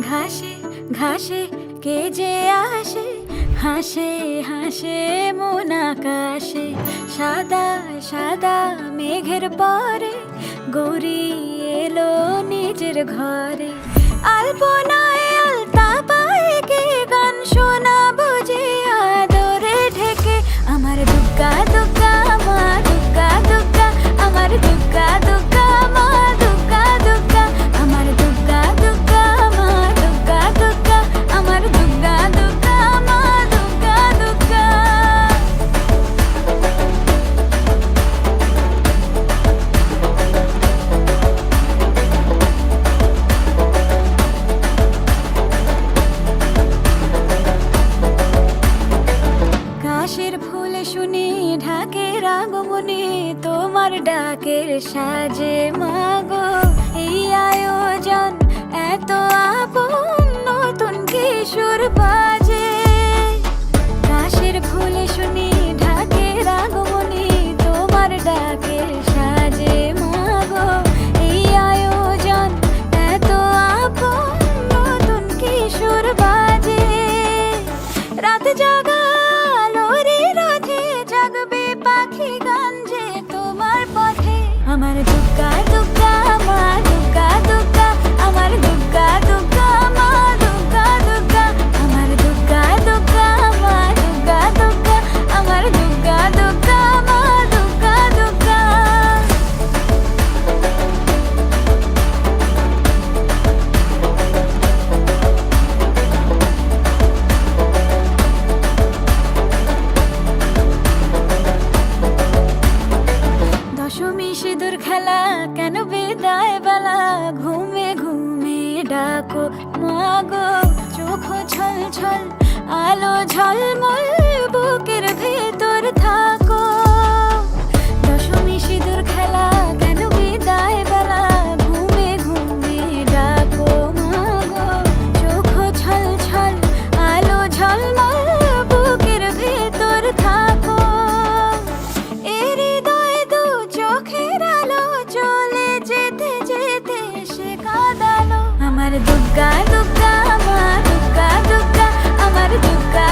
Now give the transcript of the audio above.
ঘাসে ঘাসে কে যে আসে, হাসে হাসে মন আকাশে। সাদা সাদা মেঘের পরে গৌরী এলো নিজের ঘরে। আলপনায় আলতা পায়ে কে গান শোনাবো যে আদরে ঢেকে। আমার দুগ্গা দুগ্গা মা দুগ্গা দুগ্গা, আমার দুগ্গা দুগ্গা মা দুগ্গা দুগ্গা, আমার দুগ্গা দুগ্গা মা দুগ্গা দুগ্গা, আমার দুগ্গা দুগ্গা মা দুগ্গা দুগ্গা। কাশের ফুল শুনি ঢাকের আগমনে, তোমার ডাকের সাজে মাগো এই আয়োজন এত আপন, নতুন কিশোর বাজে। কাশের ফুল শুনি ঢাকের আগমনে, তোমার ডাকের সাজে মাগো এই আয়োজন এত আপন, নতুন কিশোর বাজে। রাত জাগা জাগবে পাখি গান যে তোমার পথে। আমার দুগ্গা দুগ্গা মা দুগ্গা দুগ্গা, আমার দুগ্গা দুগ্গা মা দুগ্গা দুগ্গা, আমার দুগ্গা দুগ্গা মা দুগ্গা দুগ্গা, আমার দুগ্গা দুগ্গা মা দুগ্গা দুগ্গা। দশমী সিঁদুর খেলা কেন বিদায় বেলা, ঘুমে ঘুমে ডাকো মাগো। চোখ ছল ছল আলো ঝলমল, বুকের ভেতর থাকো। দশমী সিঁদুর খেলা কেন বিদায় বেলা, ঘুমে ঘুমে ডাকো মাগো। চোখ ছল ছল আলো ঝলমল, বুকের ভেতর থাকো। চোখের আলো চলে যেতে যেতে সে কাঁদালো। আমার দুগ্গা দুগ্গা মা দুগ্গা দুগ্গা, আমার দুগ্গা।